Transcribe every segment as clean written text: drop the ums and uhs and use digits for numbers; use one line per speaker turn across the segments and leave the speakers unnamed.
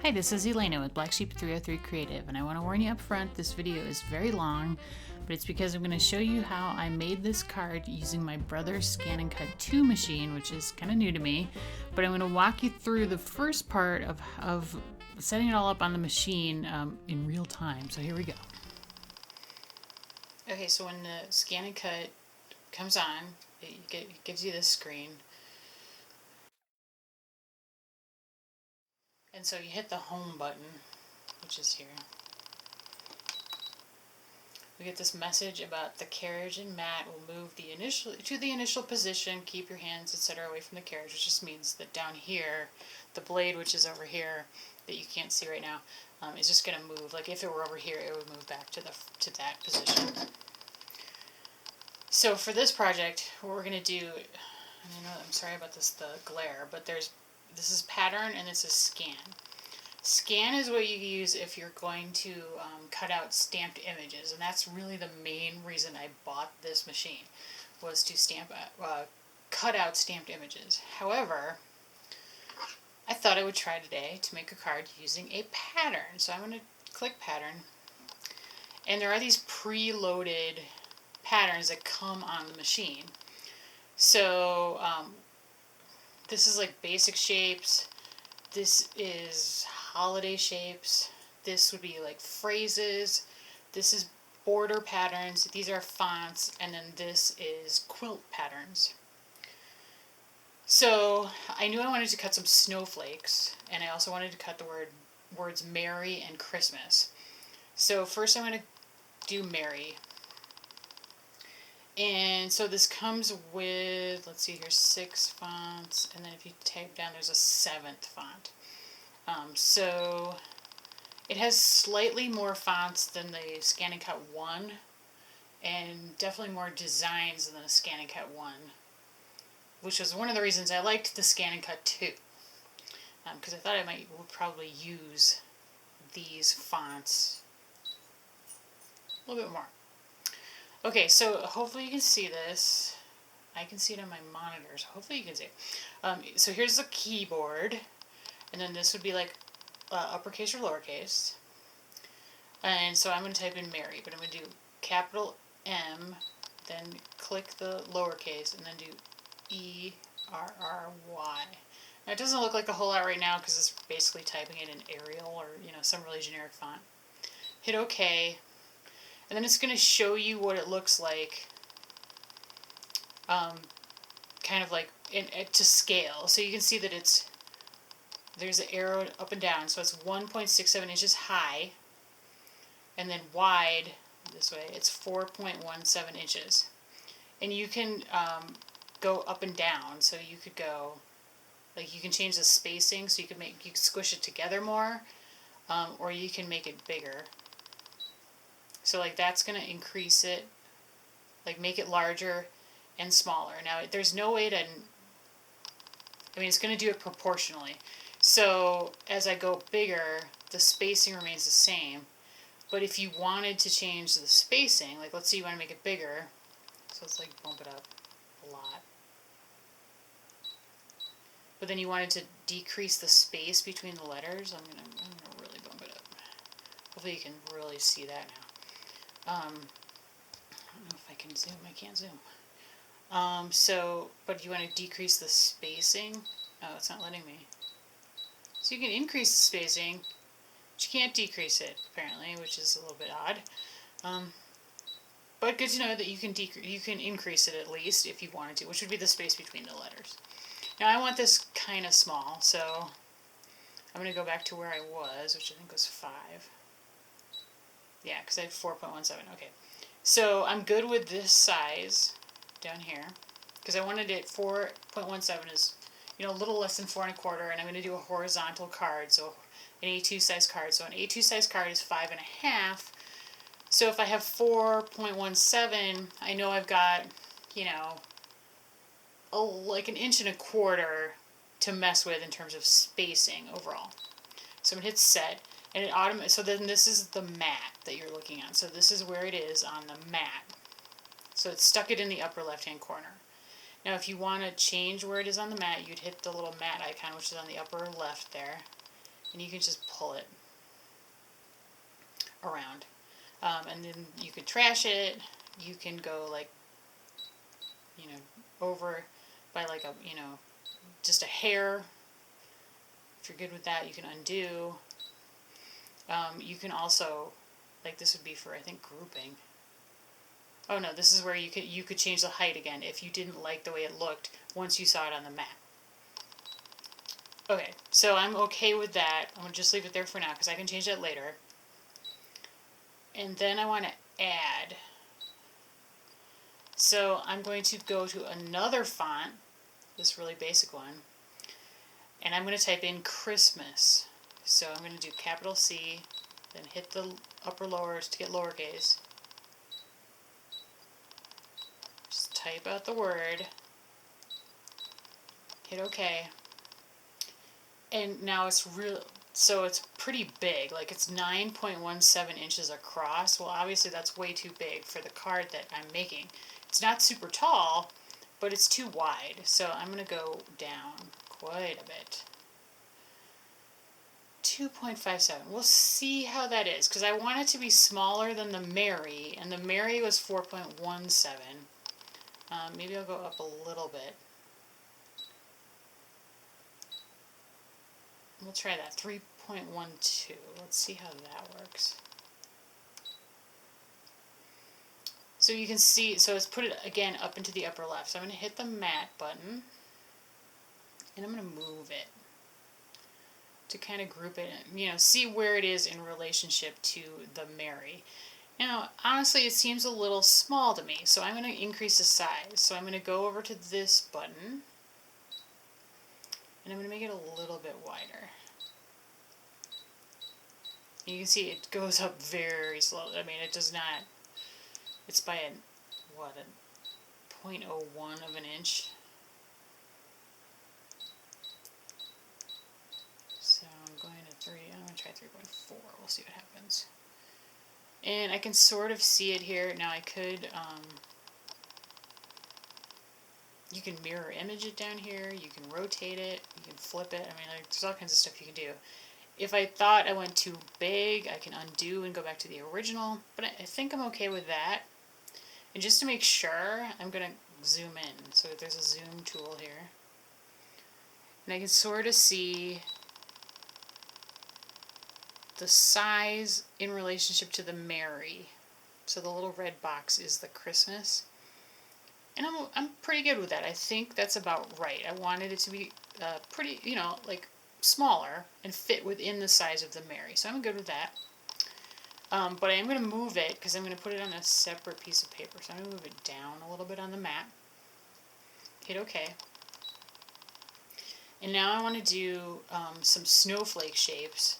Hi, this is Elena with Black Sheep 303 Creative, and I want to warn you up front, this video is very long, but it's because I'm going to show you how I made this card using my brother's ScanNCut 2 machine, which is kind of new to me, but I'm going to walk you through the first part of setting it all up on the machine in real time. So here we go. Okay, so when the ScanNCut comes on, it gives you this screen. And so you hit the home button, which is here. We get this message about the carriage and mat will move to the initial position, keep your hands, etc. away from the carriage, which just means that down here, the blade, which is over here, that you can't see right now, is just going to move. Like if it were over here, it would move back to that position. So for this project, what we're going to do, I'm sorry about the glare, but this is pattern and this is scan. Scan is what you use if you're going to cut out stamped images, and that's really the main reason I bought this machine, was to cut out stamped images. However, I thought I would try today to make a card using a pattern. So I'm going to click pattern, and there are these preloaded patterns that come on the machine. So this is like basic shapes. This is holiday shapes. This would be like phrases. This is border patterns. These are fonts. And then this is quilt patterns. So I knew I wanted to cut some snowflakes, and I also wanted to cut the words Merry and Christmas. So first I'm going to do Merry. And so this comes with, let's see here, 6 fonts, and then if you type down, there's a 7th font. So it has slightly more fonts than the ScanNCut 1, and definitely more designs than the ScanNCut 1, which was one of the reasons I liked the ScanNCut 2, because I thought I would probably use these fonts a little bit more. Okay, so hopefully you can see this. I can see it on my monitor, so hopefully you can see it. So here's the keyboard, and then this would be like uppercase or lowercase. And so I'm going to type in Mary, but I'm going to do capital M, then click the lowercase, and then do E-R-R-Y. Now it doesn't look like a whole lot right now because it's basically typing it in Arial or some really generic font. Hit OK. And then it's going to show you what it looks like, kind of like to scale. So you can see that there's an arrow up and down, so it's 1.67 inches high, and then wide, this way, it's 4.17 inches. And you can go up and down, so you could go, like you can change the spacing, so you can squish it together more, or you can make it bigger. So like that's going to increase it, like make it larger and smaller. Now there's no way to, it's going to do it proportionally. So as I go bigger, the spacing remains the same. But if you wanted to change the spacing, like let's say you want to make it bigger, so let's like bump it up a lot. But then you wanted to decrease the space between the letters, I'm gonna really bump it up. Hopefully you can really see that now. I don't know if I can zoom. I can't zoom. But you want to decrease the spacing. Oh, it's not letting me. So you can increase the spacing, but you can't decrease it, apparently, which is a little bit odd. But good to know that you can increase it at least if you wanted to, which would be the space between the letters. Now I want this kind of small, so I'm going to go back to where I was, which I think was 5. Yeah, because I had 4.17. Okay. So I'm good with this size down here, because I wanted it 4.17 is, a little less than 4 1/4, and I'm going to do a horizontal card, so an A2 size card. So an A2 size card is 5.5. So if I have 4.17, I know I've got, like 1 1/4 inches to mess with in terms of spacing overall. So I'm going to hit set. And so then this is the mat that you're looking at. So this is where it is on the mat. So it's stuck it in the upper left-hand corner. Now if you want to change where it is on the mat, you'd hit the little mat icon, which is on the upper left there. and you can just pull it around. And then you could trash it. You can go like, you know, over by like a, you know, just a hair. If you're good with that, you can undo. You can also, like this would be for, I think, grouping. Oh no, this is where you could change the height again if you didn't like the way it looked once you saw it on the mat. Okay, so I'm okay with that. I'm going to just leave it there for now because I can change that later. And then I want to add. So I'm going to go to another font, this really basic one, and I'm going to type in Christmas. So I'm going to do capital C, then hit the upper lowers to get lowercase. Just type out the word, hit OK. And now it's so it's pretty big, like it's 9.17 inches across. Well, obviously that's way too big for the card that I'm making. It's not super tall, but it's too wide. So I'm going to go down quite a bit. 2.57. We'll see how that is, because I want it to be smaller than the Mary, and the Mary was 4.17. Maybe I'll go up a little bit. We'll try that, 3.12. Let's see how that works. So you can see, so it's put it again up into the upper left. So I'm going to hit the mat button, and I'm going to move it to kind of group it, you know, see where it is in relationship to the Mary. Now, honestly, it seems a little small to me, so I'm going to increase the size. So I'm going to go over to this button, and I'm going to make it a little bit wider. You can see it goes up very slowly. I mean, it does not, it's by a 0.01 of an inch. So I'm going to I'm going to try 3.4. We'll see what happens. And I can sort of see it here. Now I could, you can mirror image it down here. You can rotate it. You can flip it. I mean, like, there's all kinds of stuff you can do. If I thought I went too big, I can undo and go back to the original. But I think I'm okay with that. And just to make sure, I'm going to zoom in. So there's a zoom tool here. And I can sort of see the size in relationship to the Mary. So the little red box is the Christmas. And I'm pretty good with that. I think that's about right. I wanted it to be pretty, you know, like smaller and fit within the size of the Mary. So I'm good with that. But I am going to move it because I'm going to put it on a separate piece of paper. So I'm going to move it down a little bit on the mat. Hit OK. And now I want to do some snowflake shapes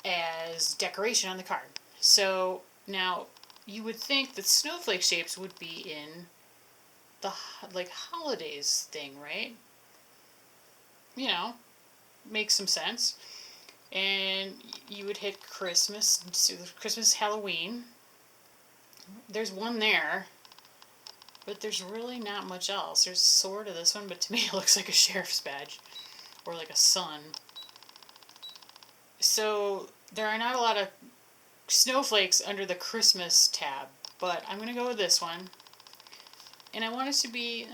as decoration on the card. So now you would think that snowflake shapes would be in the like holidays thing, right? You know, makes some sense. And you would hit Christmas, Christmas, Halloween. There's one there, but there's really not much else. There's sort of this one, but to me it looks like a sheriff's badge or like a sun. So there are not a lot of snowflakes under the Christmas tab, but I'm going to go with this one. And I want it to be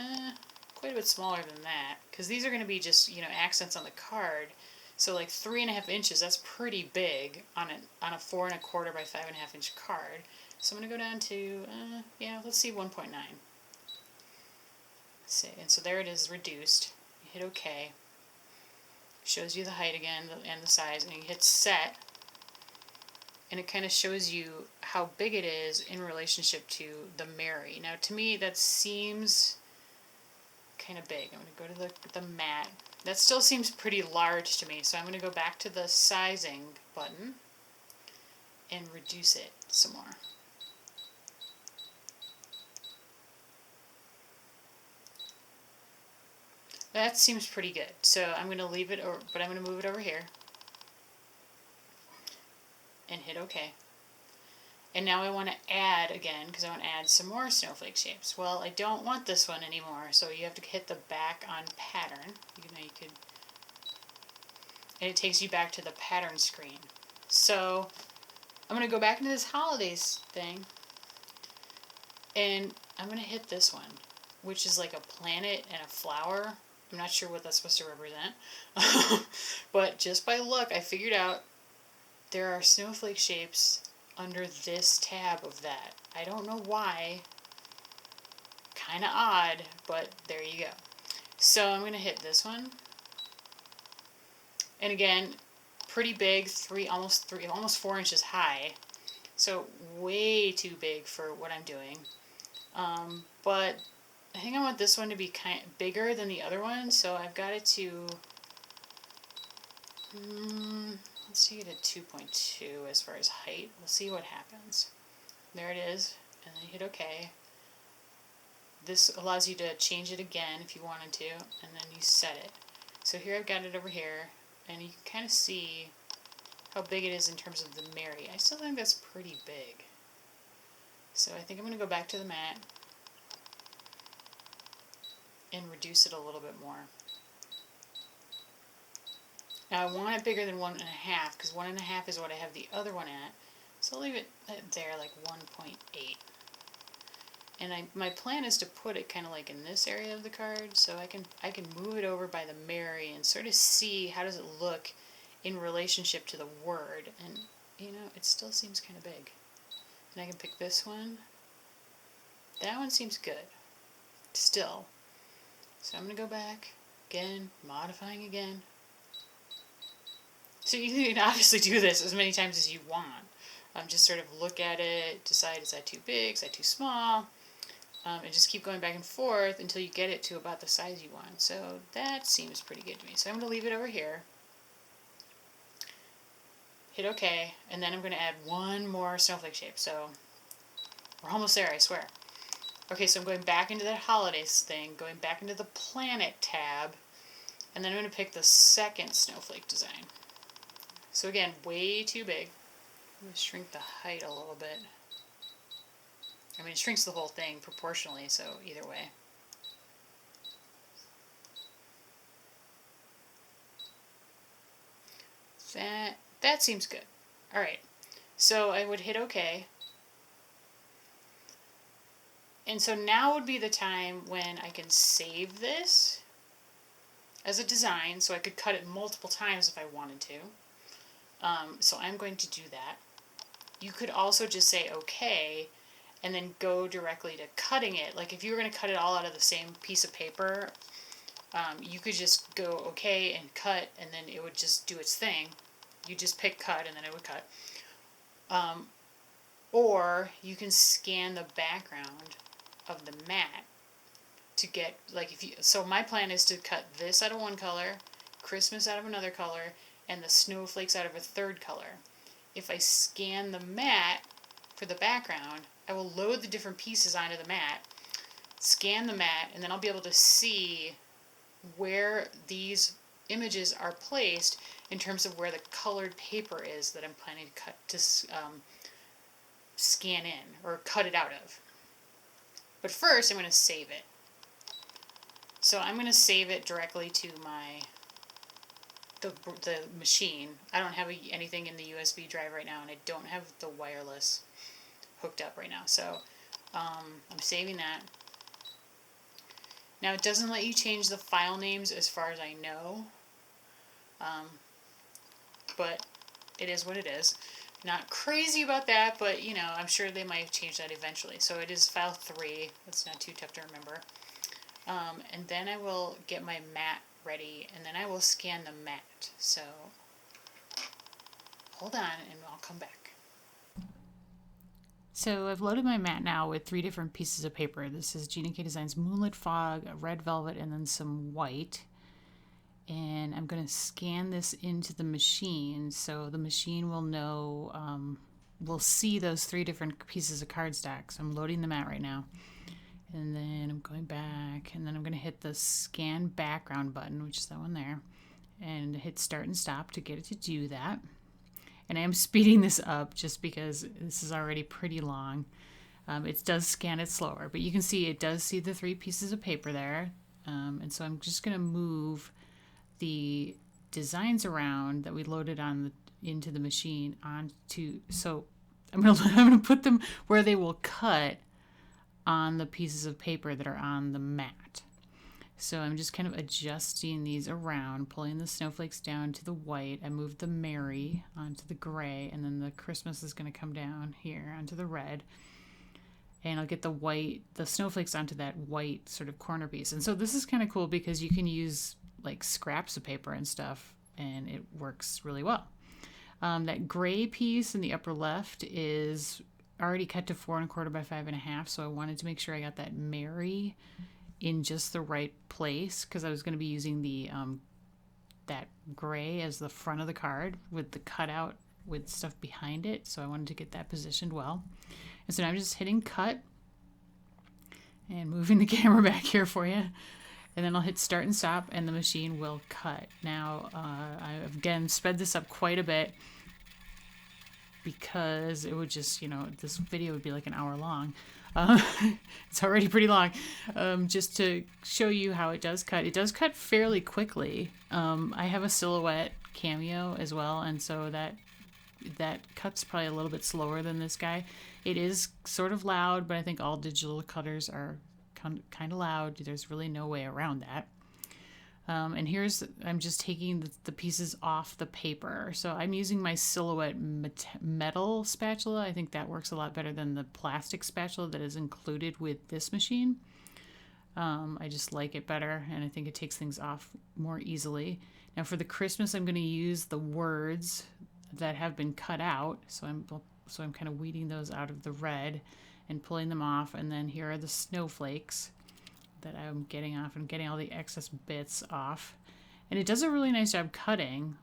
quite a bit smaller than that, because these are going to be just, you know, accents on the card. So like 3.5 inches, that's pretty big on a 4.25 by 5.5 inch card. So I'm going to go down to, yeah, let's see, 1.9. Let's see, and so there it is, reduced. You hit OK. Shows you the height again and the size, and you hit set. And it kind of shows you how big it is in relationship to the Mary. Now, to me, that seems kind of big. I'm going to go to the mat. That still seems pretty large to me, so I'm going to go back to the sizing button and reduce it some more. That seems pretty good. So I'm going to leave it, but I'm going to move it over here and hit OK. And now I want to add again, because I want to add some more snowflake shapes. Well, I don't want this one anymore, so you have to hit the back on pattern. You could, and it takes you back to the pattern screen. So I'm going to go back into this holidays thing, and I'm going to hit this one, which is like a planet and a flower. I'm not sure what that's supposed to represent. But just by luck, I figured out there are snowflake shapes under this tab of that. I don't know why. Kind of odd, but there you go. So I'm going to hit this one. And again, pretty big, almost 4 inches high. So way too big for what I'm doing. But I think I want this one to be kind of bigger than the other one, so I've got it to, let's take it at 2.2 as far as height. We'll see what happens. There it is, and then you hit OK. This allows you to change it again if you wanted to, and then you set it. So here I've got it over here, and you can kind of see how big it is in terms of the Mary. I still think that's pretty big. So I think I'm going to go back to the mat and reduce it a little bit more. Now I want it bigger than 1.5 because 1.5 is what I have the other one at. So I'll leave it there, like 1.8. And my plan is to put it kind of like in this area of the card, so I can move it over by the Mary and sort of see how does it look in relationship to the word. And you know, it still seems kind of big. And I can pick this one. That one seems good. Still. So I'm going to go back, again, modifying again. So you can obviously do this as many times as you want. Just sort of look at it, decide is that too big, is that too small, and just keep going back and forth until you get it to about the size you want. So that seems pretty good to me. So I'm going to leave it over here. Hit OK, and then I'm going to add one more snowflake shape. So we're almost there, I swear. Okay, so I'm going back into that holidays thing, going back into the planet tab, and then I'm going to pick the second snowflake design. So again, way too big. I'm going to shrink the height a little bit. I mean, it shrinks the whole thing proportionally, so either way. That seems good. Alright, so I would hit OK. And so now would be the time when I can save this as a design, so I could cut it multiple times if I wanted to. So I'm going to do that. You could also just say OK, and then go directly to cutting it. Like if you were going to cut it all out of the same piece of paper, you could just go OK and cut, and then it would just do its thing. You just pick cut, and then it would cut. Or you can scan the background of the mat to get, like, if you, so my plan is to cut this out of one color, Christmas out of another color, and the snowflakes out of a third color. If I scan the mat for the background, I will load the different pieces onto the mat, scan the mat, and then I'll be able to see where these images are placed in terms of where the colored paper is that I'm planning to cut to scan in or cut it out of. But first I'm going to save it. So I'm going to save it directly to the machine. I don't have anything in the USB drive right now, and I don't have the wireless hooked up right now. So I'm saving that. Now it doesn't let you change the file names as far as I know, but it is what it is. Not crazy about that, but you know, I'm sure they might change that eventually. So it is file 3. That's not too tough to remember. And then I will get my mat ready, and then I will scan the mat. So hold on, and I'll come back. So I've loaded my mat now with 3 different pieces of paper. This is Gina K Designs Moonlit Fog, a red velvet, and then some white. And I'm going to scan this into the machine so the machine will know, will see those 3 different pieces of cardstock. So I'm loading the mat right now. And then I'm going back, and then I'm going to hit the scan background button, which is that one there, and hit start and stop to get it to do that. And I am speeding this up just because this is already pretty long. It does scan it slower, but you can see it does see the 3 pieces of paper there. And so I'm just going to move the designs around that we loaded into the machine so I'm gonna put them where they will cut on the pieces of paper that are on the mat. So I'm just kind of adjusting these around, pulling the snowflakes down to the white. I moved the Merry onto the gray, and then the Christmas is going to come down here onto the red. And I'll get the snowflakes onto that white sort of corner piece. And so this is kind of cool because you can use like scraps of paper and stuff, and it works really well. That gray piece in the upper left is already cut to 4 1/4 by 5 1/2. So I wanted to make sure I got that Merry in just the right place, because I was going to be using the that gray as the front of the card with the cutout with stuff behind it. So I wanted to get that positioned well. And so now I'm just hitting cut and moving the camera back here for you. And then I'll hit start and stop and the machine will cut. Now I've again sped this up quite a bit because it would just, this video would be like an hour long. It's already pretty long. Just to show you how it does cut. It does cut fairly quickly. I have a silhouette cameo as well, and so that cuts probably a little bit slower than this guy. It is sort of loud, but I think all digital cutters are kind of loud. There's really no way around that. And I'm just taking the pieces off the paper. So I'm using my Silhouette metal spatula. I think that works a lot better than the plastic spatula that is included with this machine. I just like it better, and I think it takes things off more easily. Now for the Christmas, I'm going to use the words that have been cut out. So I'm kind of weeding those out of the red and pulling them off. And then here are the snowflakes that I'm getting off and getting all the excess bits off. And it does a really nice job cutting,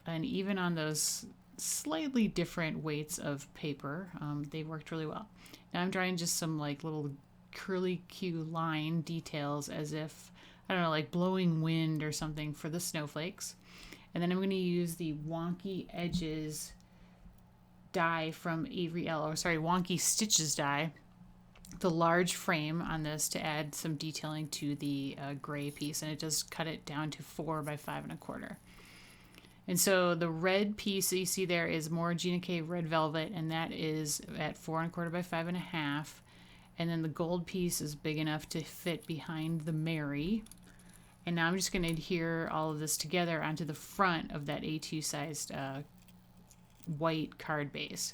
and even on those slightly different weights of paper, they worked really well. Now I'm drawing just some like little curly Q line details as if, I don't know, like blowing wind or something for the snowflakes. And then I'm going to use the Wonky Edges die from Avery Wonky Stitches die, the large frame on this, to add some detailing to the gray piece, and it does cut it down to 4 by 5 1/4. And so the red piece that you see there is more Gina K red velvet, and that is at 4 1/4 by 5 1/2. And then the gold piece is big enough to fit behind the Merry. And now I'm just going to adhere all of this together onto the front of that A2 sized white card base.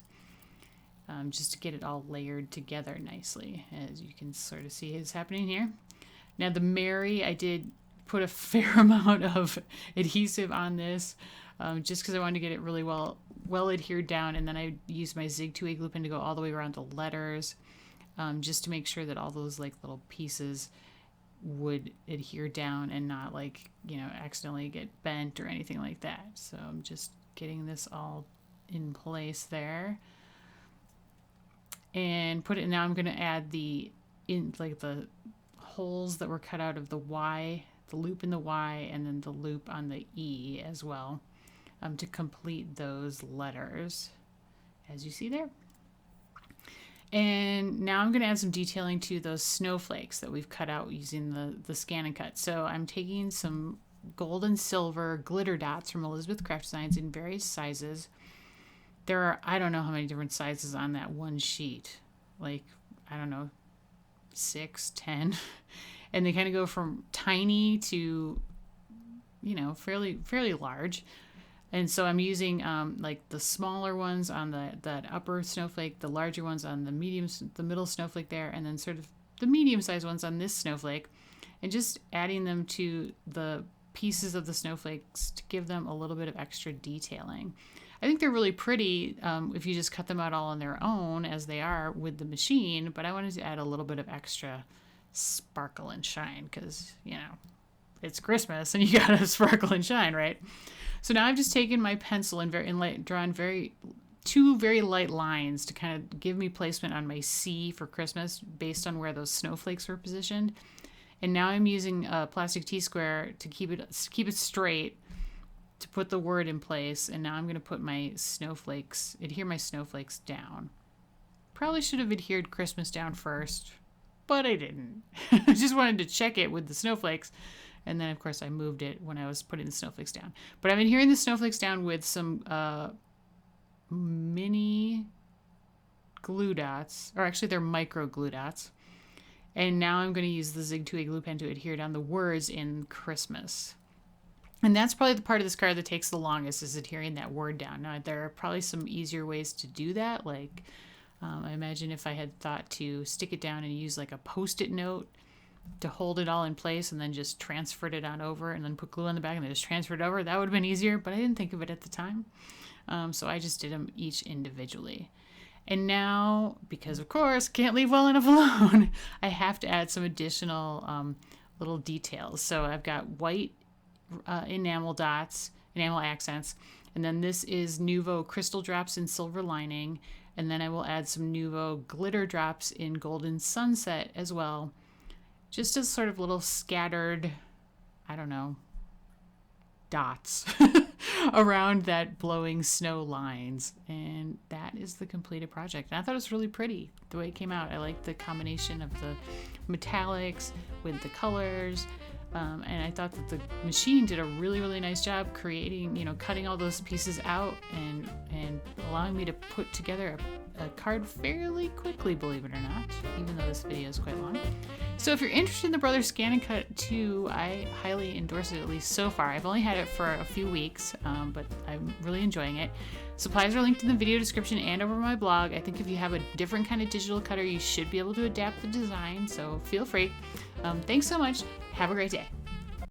Just to get it all layered together nicely, as you can sort of see is happening here. Now the Merry, I did put a fair amount of adhesive on this, just because I wanted to get it really well adhered down, and then I used my Zig 2A glue pen to go all the way around the letters, just to make sure that all those like little pieces would adhere down and not accidentally get bent or anything like that. So I'm just getting this all in place there. And put it, now I'm going to add the holes that were cut out of the Y, the loop in the Y, and then the loop on the E as well, to complete those letters, as you see there. And now I'm going to add some detailing to those snowflakes that we've cut out using the ScanNCut. So I'm taking some gold and silver glitter dots from Elizabeth Craft Designs in various sizes. There are, I don't know how many different sizes on that one sheet. Like, I don't know, 6, 10. And they kind of go from tiny to, fairly large. And so I'm using like the smaller ones on that upper snowflake, the larger ones on the middle snowflake there, and then sort of the medium-sized ones on this snowflake, and just adding them to the pieces of the snowflakes to give them a little bit of extra detailing. I think they're really pretty if you just cut them out all on their own as they are with the machine, but I wanted to add a little bit of extra sparkle and shine because, it's Christmas and you gotta sparkle and shine, right? So now I've just taken my pencil and drawn two very light lines to kind of give me placement on my C for Christmas based on where those snowflakes were positioned. And now I'm using a plastic T-square to keep it straight, to put the word in place. And now I'm going to put adhere my snowflakes down. Probably should have adhered Christmas down first, but I didn't. I just wanted to check it with the snowflakes And then, of course, I moved it when I was putting the snowflakes down. But I've been adhering the snowflakes down with some mini glue dots. Or actually, they're micro glue dots. And now I'm going to use the Zig 2A glue pen to adhere down the words in Christmas. And that's probably the part of this card that takes the longest, is adhering that word down. Now, there are probably some easier ways to do that. Like, I imagine if I had thought to stick it down and use like a Post-it note to hold it all in place and then just transferred it on over and then put glue on the back and then just transferred it over, that would have been easier, but I didn't think of it at the time. So I just did them each individually. And now, because of course, can't leave well enough alone, I have to add some additional little details. So I've got white enamel dots, enamel accents, and then this is Nuvo crystal drops in silver lining, and then I will add some Nuvo glitter drops in golden sunset as well, just as sort of little scattered, I don't know, dots around that blowing snow lines. And that is the completed project. And I thought it was really pretty the way it came out. I like the combination of the metallics with the colors. And I thought that the machine did a really, really nice job creating, cutting all those pieces out and allowing me to put together a card fairly quickly, believe it or not, even though this video is quite long. So if you're interested in the Brothers ScanNCut 2, I highly endorse it, at least so far. I've only had it for a few weeks, but I'm really enjoying it. Supplies are linked in the video description and over my blog. I think if you have a different kind of digital cutter, you should be able to adapt the design, so feel free. Thanks so much. Have a great day.